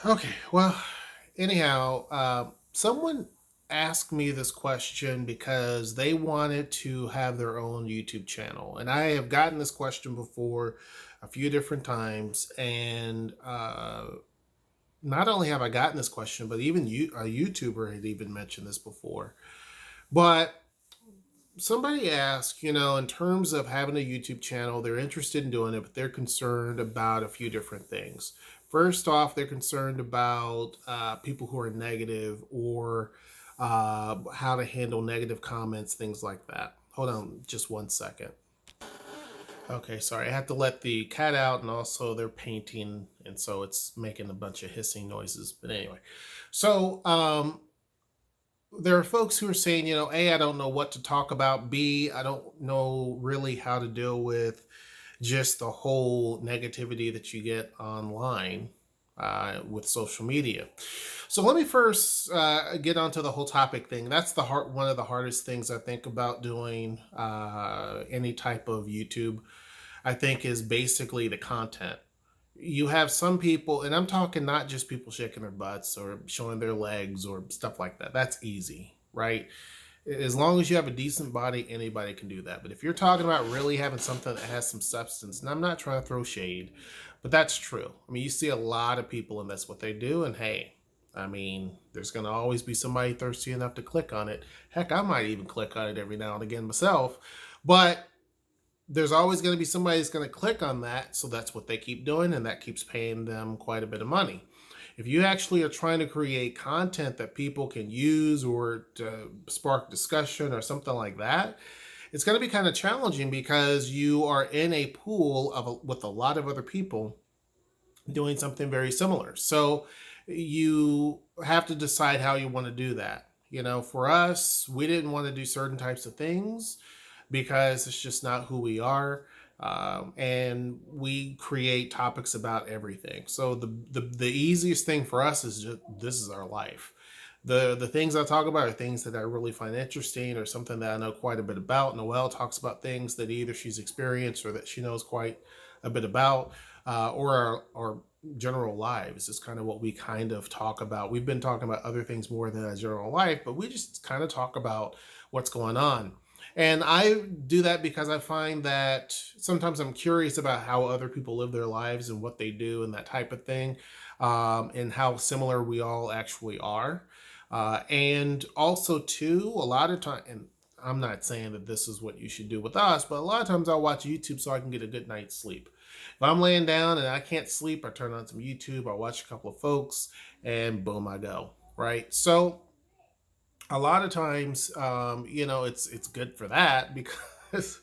Okay, well, anyhow, someone asked me this question because they wanted to have their own YouTube channel. And I have gotten this question before a few different times. And not only have I gotten this question, but even a YouTuber had even mentioned this before. But somebody asked, in terms of having a YouTube channel, they're interested in doing it, but they're concerned about a few different things. First off, they're concerned about people who are negative or how to handle negative comments, things like that. Hold on just one second. Okay, sorry. I have to let the cat out, and also they're painting, and so it's making a bunch of hissing noises. But anyway, so there are folks who are saying, A, I don't know what to talk about. B, I don't know really how to deal with just the whole negativity that you get online with social media. So let me first get onto the whole topic thing. That's one of the hardest things I think about doing any type of YouTube. I think is basically the content. You have some people, and I'm talking not just people shaking their butts or showing their legs or stuff like that. That's easy, right? As long as you have a decent body, anybody can do that. But if you're talking about really having something that has some substance, and I'm not trying to throw shade, but that's true. I mean, you see a lot of people, and that's what they do. And hey, I mean, there's going to always be somebody thirsty enough to click on it. Heck, I might even click on it every now and again myself. But there's always going to be somebody that's going to click on that. So that's what they keep doing, and that keeps paying them quite a bit of money. If you actually are trying to create content that people can use or to spark discussion or something like that, it's going to be kind of challenging because you are in a pool with a lot of other people doing something very similar. So you have to decide how you want to do that. For us, we didn't want to do certain types of things because it's just not who we are. And we create topics about everything. So the easiest thing for us is just this is our life. The things I talk about are things that I really find interesting or something that I know quite a bit about. Noelle talks about things that either she's experienced or that she knows quite a bit about, or our general lives is kind of what we kind of talk about. We've been talking about other things more than our general life, but we just kind of talk about what's going on. And I do that because I find that sometimes I'm curious about how other people live their lives and what they do and that type of thing, and how similar we all actually are. And also, too, a lot of time, and I'm not saying that this is what you should do with us, but a lot of times I'll watch YouTube so I can get a good night's sleep. If I'm laying down and I can't sleep, I turn on some YouTube, I watch a couple of folks, and boom, I go. Right. So a lot of times, it's good for that because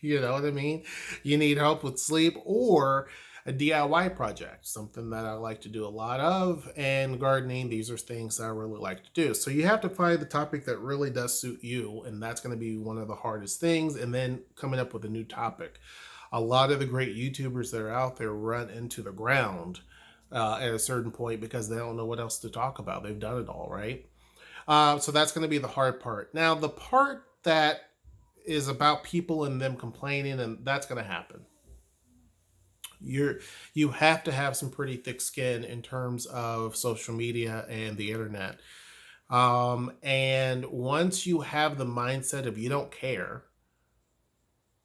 you know what I mean. You need help with sleep or a DIY project, something that I like to do a lot of, and gardening. These are things that I really like to do. So you have to find the topic that really does suit you, and that's going to be one of the hardest things. And then coming up with a new topic. A lot of the great YouTubers that are out there run into the ground at a certain point because they don't know what else to talk about. They've done it all, right? So that's going to be the hard part. Now, the part that is about people and them complaining, and that's going to happen. You have to have some pretty thick skin in terms of social media and the internet. And once you have the mindset of you don't care,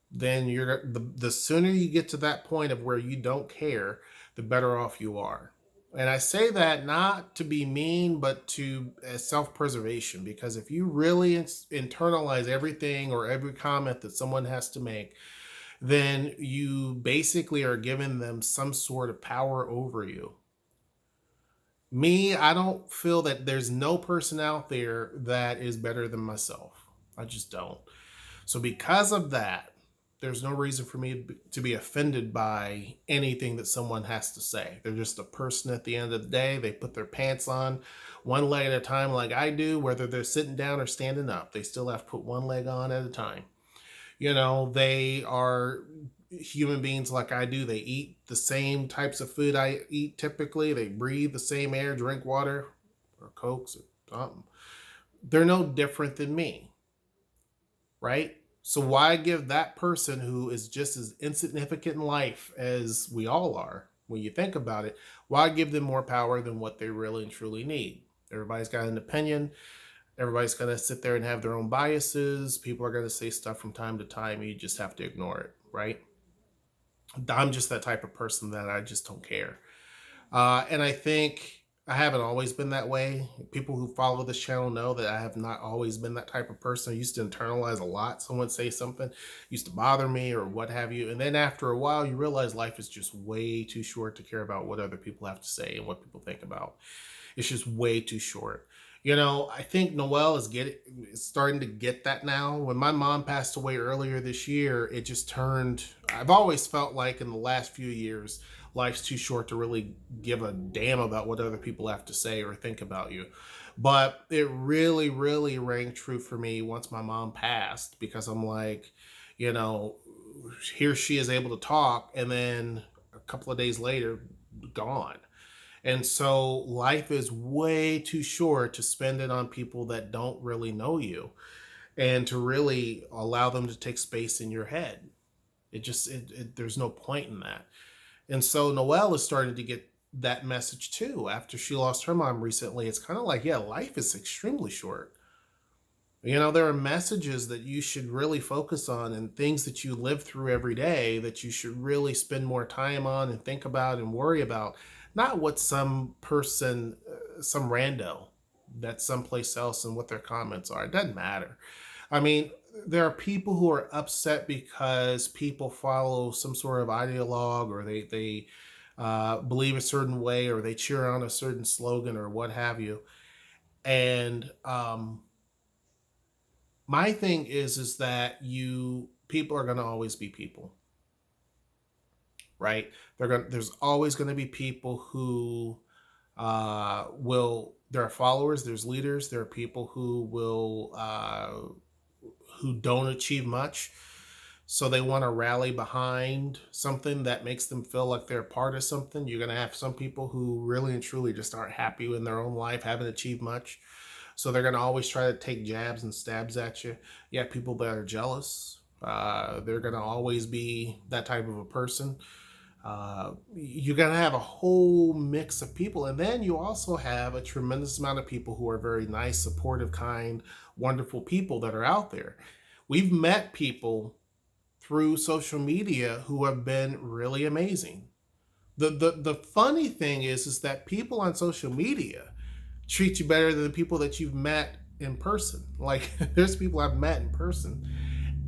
then the sooner you get to that point of where you don't care, the better off you are. And I say that not to be mean, but to as self-preservation. Because if you really internalize everything or every comment that someone has to make, then you basically are giving them some sort of power over you. Me, I don't feel that there's no person out there that is better than myself. I just don't. So because of that, there's no reason for me to be offended by anything that someone has to say. They're just a person at the end of the day. They put their pants on one leg at a time, like I do, whether they're sitting down or standing up. They still have to put one leg on at a time. They are human beings like I do. They eat the same types of food I eat typically. They breathe the same air, drink water or Cokes or something. They're no different than me, right? So why give that person who is just as insignificant in life as we all are? when you think about it. Why give them more power than what they really and truly need? Everybody's got an opinion. Everybody's going to sit there and have their own biases. People are going to say stuff from time to time. You just have to ignore it, right? I'm just that type of person that I just don't care. And I think I haven't always been that way. People who follow this channel know that I have not always been that type of person. I used to internalize a lot. Someone say something used to bother me or what have you. And then after a while, you realize life is just way too short to care about what other people have to say and what people think about. It's just way too short. I think Noelle is starting to get that now. When my mom passed away earlier this year, it just turned. I've always felt like in the last few years, life's too short to really give a damn about what other people have to say or think about you. But it really, really rang true for me once my mom passed, because I'm like, you know, here she is able to talk, and then a couple of days later, gone. And so life is way too short to spend it on people that don't really know you and to really allow them to take space in your head. There's no point in that. And so Noelle is starting to get that message too. After she lost her mom recently, it's kind of like, yeah, life is extremely short. There are messages that you should really focus on and things that you live through every day that you should really spend more time on and think about and worry about. Not what some person, some rando that's someplace else and what their comments are. It doesn't matter. I mean, there are people who are upset because people follow some sort of ideologue, or they believe a certain way, or they cheer on a certain slogan or what have you. And my thing is that people are going to always be people, right? There's always going to be people who there are followers, there's leaders, there are people who don't achieve much, so they want to rally behind something that makes them feel like they're part of something. You're going to have some people who really and truly just aren't happy in their own life, haven't achieved much, so they're going to always try to take jabs and stabs at you. You have people that are jealous. They're going to always be that type of a person. You're going to have a whole mix of people. And then you also have a tremendous amount of people who are very nice, supportive, kind, wonderful people that are out there. We've met people through social media who have been really amazing. The funny thing is that people on social media treat you better than the people that you've met in person. Like, there's people I've met in person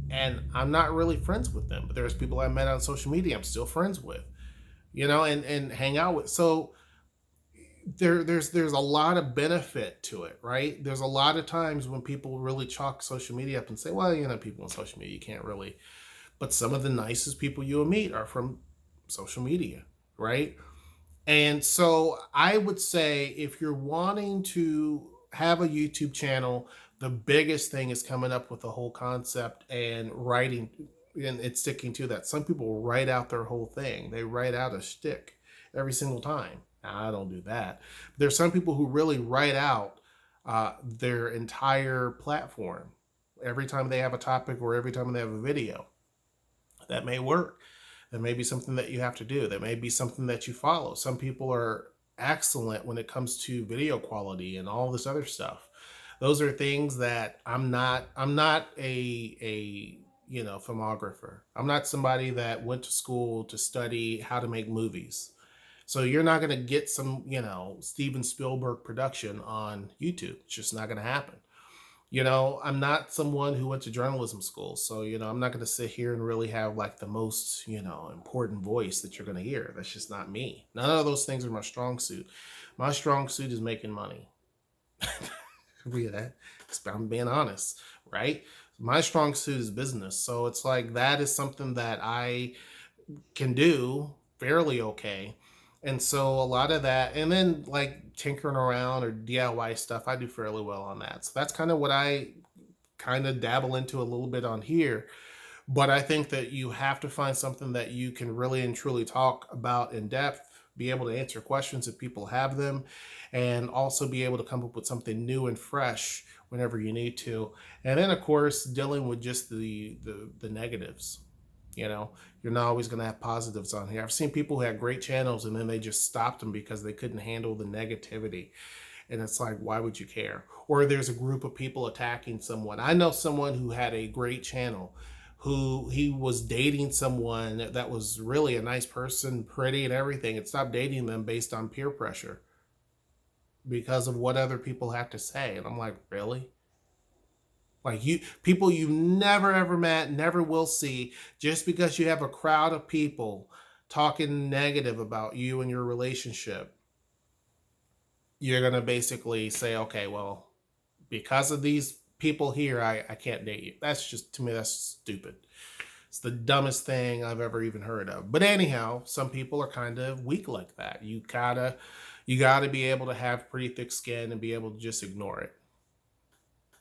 and I'm not really friends with them, but there's people I met on social media I'm still friends with, and hang out with. So there's a lot of benefit to it, right? There's a lot of times when people really chalk social media up and say, well, people on social media, you can't really. But some of the nicest people you'll meet are from social media, right? And so I would say, if you're wanting to have a YouTube channel, the biggest thing is coming up with the whole concept and writing, and it's sticking to that. Some people write out their whole thing. They write out a shtick every single time. Now, I don't do that. There's some people who really write out their entire platform every time they have a topic or every time they have a video. That may work. That may be something that you have to do. That may be something that you follow. Some people are excellent when it comes to video quality and all this other stuff. Those are things that I'm not a filmographer. I'm not somebody that went to school to study how to make movies. So you're not going to get some, Steven Spielberg production on YouTube. It's just not going to happen. I'm not someone who went to journalism school. So, I'm not going to sit here and really have like the most, important voice that you're going to hear. That's just not me. None of those things are my strong suit. My strong suit is making money. I'm being honest, right? My strong suit is business. So it's like, that is something that I can do fairly okay. And so a lot of that, and then like tinkering around or DIY stuff, I do fairly well on that. So that's kind of what I kind of dabble into a little bit on here. But I think that you have to find something that you can really and truly talk about in depth, be able to answer questions if people have them, and also be able to come up with something new and fresh whenever you need to. And then, of course, dealing with just the negatives. You know, you're not always going to have positives on here. I've seen people who had great channels and then they just stopped them because they couldn't handle the negativity. And it's like, why would you care? Or there's a group of people attacking someone. I know someone who had a great channel, who he was dating someone that was really a nice person, pretty and everything, and stopped dating them based on peer pressure because of what other people have to say. And I'm like, really? Like, you people you never ever met, never will see, just because you have a crowd of people talking negative about you and your relationship, you're gonna basically say, okay, well, because of these people here, I can't date you. That's just, to me, that's stupid. It's the dumbest thing I've ever even heard of. But anyhow, some people are kind of weak like that. You gotta be able to have pretty thick skin and be able to just ignore it.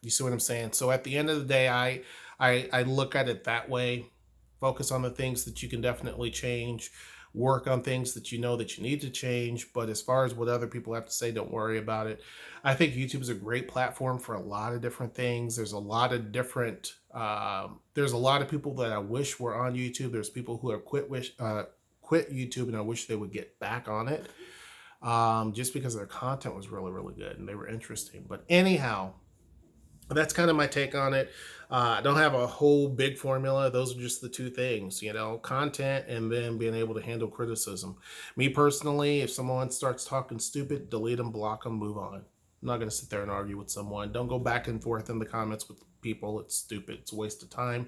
You see what I'm saying? So at the end of the day, I look at it that way. Focus on the things that you can definitely change. Work on things that you know that you need to change. But as far as what other people have to say, don't worry about it. I think YouTube is a great platform for a lot of different things. There's a lot of different. There's a lot of people that I wish were on YouTube. There's people who have quit YouTube, and I wish they would get back on it. Just because their content was really really good and they were interesting. But anyhow, that's kind of my take on it. I don't have a whole big formula. Those are just the two things, content and then being able to handle criticism. Me personally, if someone starts talking stupid, delete them, block them, move on. I'm not going to sit there and argue with someone. Don't go back and forth in the comments with people. It's stupid. It's a waste of time.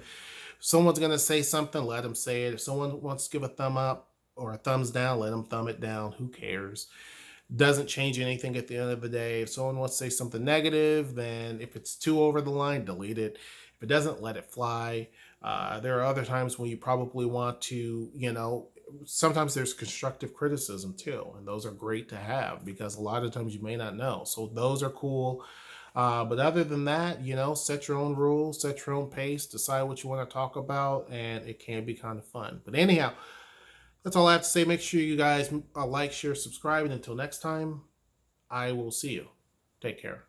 If someone's going to say something, let them say it. If someone wants to give a thumb up or a thumbs down, let them thumb it down. Who cares? Doesn't change anything at the end of the day. If someone wants to say something negative, then if it's too over the line, delete it. If it doesn't, let it fly. There are other times when you probably want to, sometimes there's constructive criticism too, and those are great to have because a lot of times you may not know. So those are cool. But other than that, set your own rules, set your own pace, decide what you want to talk about, and it can be kind of fun. But anyhow, that's all I have to say. Make sure you guys like, share, subscribe, and until next time, I will see you. Take care.